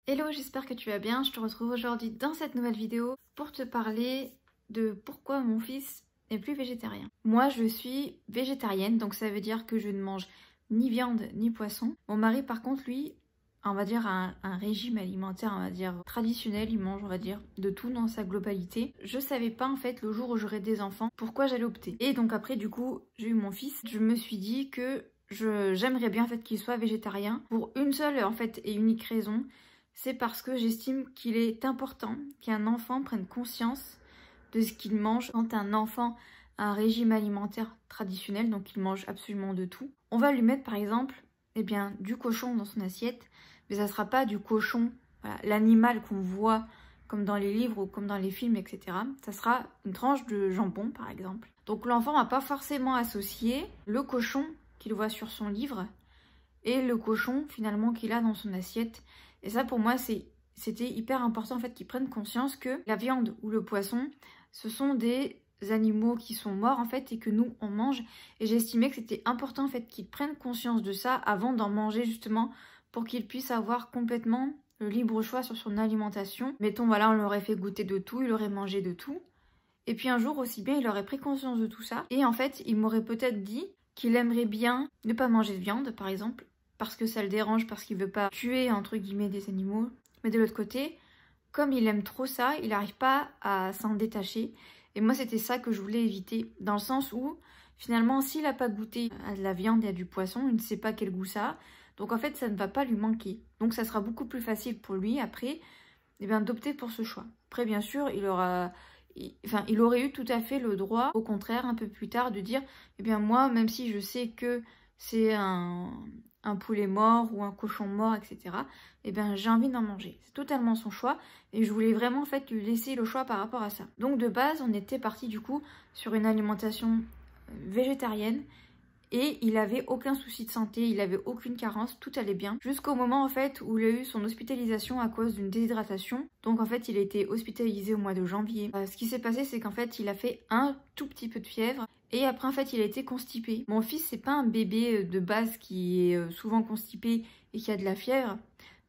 Hello, j'espère que tu vas bien. Je te retrouve aujourd'hui dans cette nouvelle vidéo pour te parler de pourquoi mon fils n'est plus végétarien. Moi, je suis végétarienne, donc ça veut dire que je ne mange ni viande ni poisson. Mon mari, par contre, lui, on va dire un régime alimentaire, on va dire traditionnel. Il mange, on va dire, de tout dans sa globalité. Je savais pas, en fait, le jour où j'aurais des enfants, pourquoi j'allais opter. Et donc après, du coup, j'ai eu mon fils. Je me suis dit que j'aimerais bien, en fait, qu'il soit végétarien pour une seule, en fait, et unique raison. C'est parce que j'estime qu'il est important qu'un enfant prenne conscience de ce qu'il mange. Quand un enfant a un régime alimentaire traditionnel, donc il mange absolument de tout, on va lui mettre par exemple du cochon dans son assiette, mais ça ne sera pas du cochon, voilà, l'animal qu'on voit comme dans les livres ou comme dans les films, etc. Ça sera une tranche de jambon par exemple. Donc l'enfant va pas forcément associer le cochon qu'il voit sur son livre et le cochon finalement qu'il a dans son assiette. Et ça pour moi c'était hyper important en fait qu'ils prennent conscience que la viande ou le poisson ce sont des animaux qui sont morts en fait et que nous on mange, et j'estimais que c'était important en fait qu'ils prennent conscience de ça avant d'en manger, justement pour qu'ils puissent avoir complètement le libre choix sur son alimentation. Mettons voilà, on l'aurait fait goûter de tout, il aurait mangé de tout, et puis un jour aussi bien il aurait pris conscience de tout ça et en fait il m'aurait peut-être dit qu'il aimerait bien ne pas manger de viande par exemple parce que ça le dérange, parce qu'il veut pas tuer entre guillemets des animaux. Mais de l'autre côté, comme il aime trop ça, il n'arrive pas à s'en détacher. Et moi c'était ça que je voulais éviter, dans le sens où finalement s'il n'a pas goûté à de la viande et à du poisson, il ne sait pas quel goût ça a. Donc en fait ça ne va pas lui manquer. Donc ça sera beaucoup plus facile pour lui après d'opter pour ce choix. Après bien sûr il aurait eu tout à fait le droit, au contraire, un peu plus tard, de dire moi, même si je sais que c'est un poulet mort ou un cochon mort, etc., j'ai envie d'en manger. C'est totalement son choix et je voulais vraiment en fait lui laisser le choix par rapport à ça. Donc de base, on était parti du coup sur une alimentation végétarienne. Et il avait aucun souci de santé, il avait aucune carence, tout allait bien. Jusqu'au moment en fait où il a eu son hospitalisation à cause d'une déshydratation. Donc en fait il a été hospitalisé au mois de janvier. Ce qui s'est passé c'est qu'en fait il a fait un tout petit peu de fièvre. Et après en fait il a été constipé. Mon fils c'est pas un bébé de base qui est souvent constipé et qui a de la fièvre.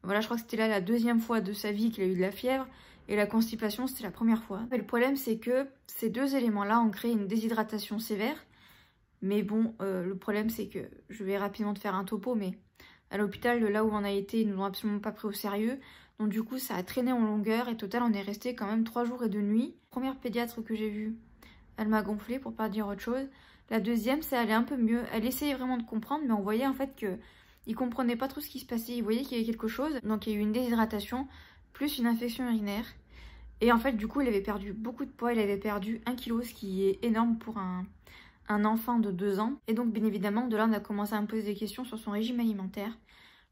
Voilà, je crois que c'était là la deuxième fois de sa vie qu'il a eu de la fièvre. Et la constipation c'était la première fois. Mais le problème c'est que ces deux éléments là ont créé une déshydratation sévère. Mais bon, le problème c'est que, je vais rapidement te faire un topo, mais à l'hôpital, là où on a été, ils nous ont absolument pas pris au sérieux. Donc du coup, ça a traîné en longueur et total, on est resté quand même 3 jours et 2 nuits. Première pédiatre que j'ai vue, elle m'a gonflé pour pas dire autre chose. La deuxième, ça allait un peu mieux. Elle essayait vraiment de comprendre, mais on voyait en fait que il comprenait pas trop ce qui se passait. Il voyait qu'il y avait quelque chose. Donc il y a eu une déshydratation, plus une infection urinaire. Et en fait, du coup, il avait perdu beaucoup de poids. Il avait perdu 1 kg, ce qui est énorme pour un enfant de 2 ans. Et donc bien évidemment de là on a commencé à me poser des questions sur son régime alimentaire.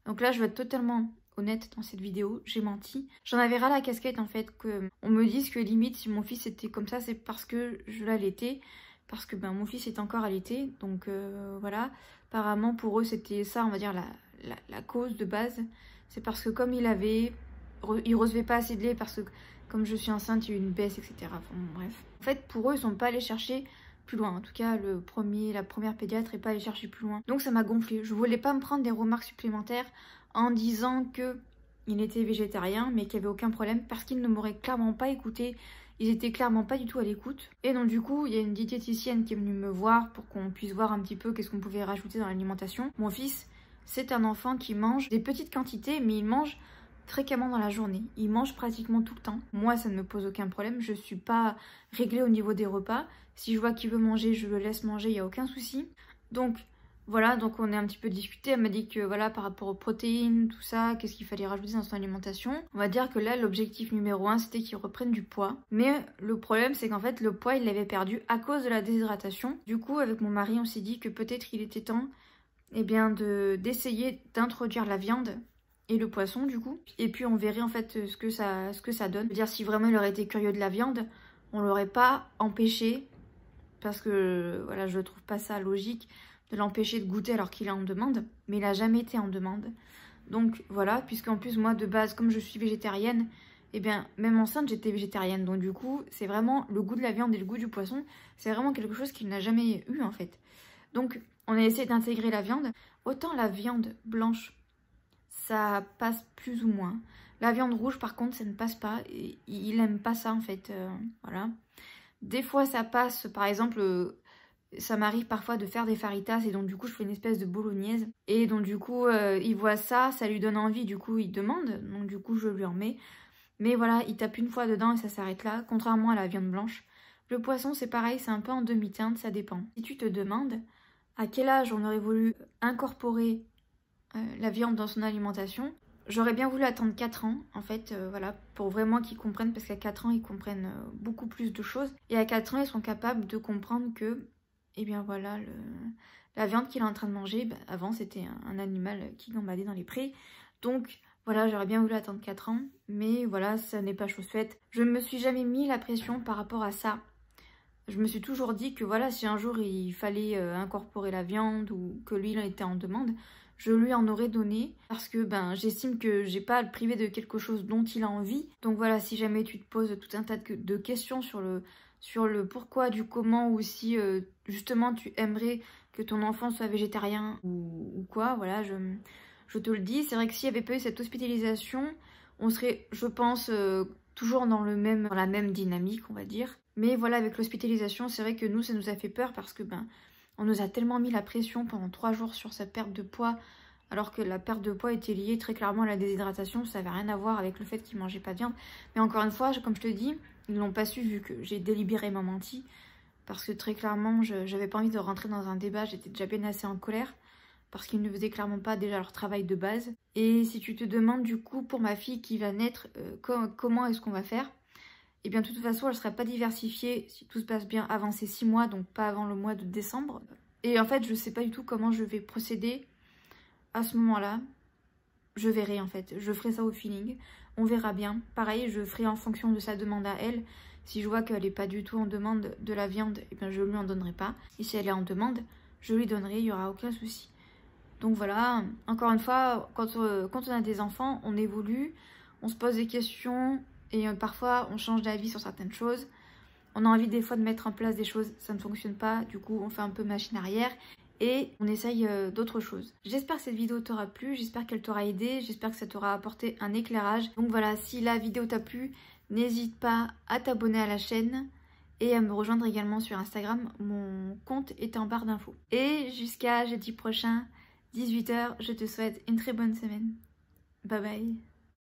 Donc là je vais être totalement honnête dans cette vidéo, j'ai menti. J'en avais ras la casquette en fait qu'on me dise que limite si mon fils était comme ça c'est parce que je l'allaitais. Parce que mon fils est encore allaité. Donc voilà, apparemment pour eux c'était ça on va dire la cause de base. C'est parce que comme il recevait pas assez de lait, parce que comme je suis enceinte il y a eu une baisse, etc. Enfin, bon, bref. En fait pour eux ils sont pas allés chercher plus loin. En tout cas, la première pédiatre n'est pas allée chercher plus loin. Donc ça m'a gonflé. Je voulais pas me prendre des remarques supplémentaires en disant que il était végétarien, mais qu'il n'y avait aucun problème, parce qu'ils ne m'auraient clairement pas écouté. Ils étaient clairement pas du tout à l'écoute. Et donc du coup, il y a une diététicienne qui est venue me voir pour qu'on puisse voir un petit peu qu'est-ce qu'on pouvait rajouter dans l'alimentation. Mon fils, c'est un enfant qui mange des petites quantités, mais il mange fréquemment dans la journée. Il mange pratiquement tout le temps. Moi, ça ne me pose aucun problème. Je suis pas réglée au niveau des repas. Si je vois qu'il veut manger, je le laisse manger, il n'y a aucun souci. Donc voilà, donc on a un petit peu discuté. Elle m'a dit que voilà, par rapport aux protéines, tout ça, qu'est-ce qu'il fallait rajouter dans son alimentation. On va dire que là, l'objectif numéro 1, c'était qu'il reprenne du poids. Mais le problème, c'est qu'en fait, le poids, il l'avait perdu à cause de la déshydratation. Du coup, avec mon mari, on s'est dit que peut-être il était temps d'essayer d'introduire la viande et le poisson du coup, et puis on verrait en fait ce que ça donne. Dire si vraiment il aurait été curieux de la viande, on l'aurait pas empêché, parce que voilà, je trouve pas ça logique de l'empêcher de goûter alors qu'il est en demande, mais il a jamais été en demande. Donc voilà, puisqu'en plus moi de base comme je suis végétarienne, même enceinte j'étais végétarienne, donc du coup c'est vraiment le goût de la viande et le goût du poisson, c'est vraiment quelque chose qu'il n'a jamais eu en fait. Donc on a essayé d'intégrer la viande. Autant la viande blanche, ça passe plus ou moins. La viande rouge par contre ça ne passe pas, il aime pas ça en fait, voilà. Des fois ça passe, par exemple ça m'arrive parfois de faire des faritas et donc du coup je fais une espèce de bolognaise. Et donc du coup il voit ça, ça lui donne envie, du coup il demande, donc du coup je lui en mets. Mais voilà, il tape une fois dedans et ça s'arrête là, contrairement à la viande blanche. Le poisson c'est pareil, c'est un peu en demi-teinte, ça dépend. Si tu te demandes à quel âge on aurait voulu incorporer la viande dans son alimentation, j'aurais bien voulu attendre 4 ans, en fait, voilà, pour vraiment qu'ils comprennent, parce qu'à 4 ans, ils comprennent beaucoup plus de choses. Et à 4 ans, ils sont capables de comprendre que, eh bien voilà, la viande qu'il est en train de manger, bah, avant, c'était un animal qui gambadait dans les prés. Donc, voilà, j'aurais bien voulu attendre 4 ans, mais voilà, ça n'est pas chose faite. Je ne me suis jamais mis la pression par rapport à ça. Je me suis toujours dit que voilà, si un jour il fallait incorporer la viande ou que lui il était en demande, je lui en aurais donné parce que ben j'estime que j'ai pas à le priver de quelque chose dont il a envie. Donc voilà, si jamais tu te poses tout un tas de questions sur le pourquoi, du comment, ou si justement tu aimerais que ton enfant soit végétarien ou quoi, voilà, je te le dis. C'est vrai que s'il n'y avait pas eu cette hospitalisation, on serait, je pense, toujours dans la même dynamique, on va dire. Mais voilà, avec l'hospitalisation, c'est vrai que nous, ça nous a fait peur parce que ben, on nous a tellement mis la pression pendant 3 jours sur sa perte de poids, alors que la perte de poids était liée très clairement à la déshydratation. Ça n'avait rien à voir avec le fait qu'il mangeait pas de viande. Mais encore une fois, comme je te dis, ils l'ont pas su vu que j'ai délibérément menti. Parce que très clairement, j'avais pas envie de rentrer dans un débat, j'étais déjà bien assez en colère. Parce qu'ils ne faisaient clairement pas déjà leur travail de base. Et si tu te demandes du coup pour ma fille qui va naître, comment est-ce qu'on va faire ? Et bien de toute façon elle ne sera pas diversifiée si tout se passe bien avant ses 6 mois, donc pas avant le mois de décembre. Et en fait je ne sais pas du tout comment je vais procéder à ce moment-là. Je verrai en fait, je ferai ça au feeling, on verra bien. Pareil, je ferai en fonction de sa demande à elle. Si je vois qu'elle n'est pas du tout en demande de la viande, et bien je ne lui en donnerai pas. Et si elle est en demande, je lui donnerai, il n'y aura aucun souci. Donc voilà, encore une fois, quand on a des enfants, on évolue, on se pose des questions et parfois on change d'avis sur certaines choses. On a envie des fois de mettre en place des choses, ça ne fonctionne pas, du coup on fait un peu machine arrière et on essaye d'autres choses. J'espère que cette vidéo t'aura plu, j'espère qu'elle t'aura aidé, j'espère que ça t'aura apporté un éclairage. Donc voilà, si la vidéo t'a plu, n'hésite pas à t'abonner à la chaîne et à me rejoindre également sur Instagram, mon compte est en barre d'infos. Et jusqu'à jeudi prochain, 18 h, je te souhaite une très bonne semaine. Bye bye.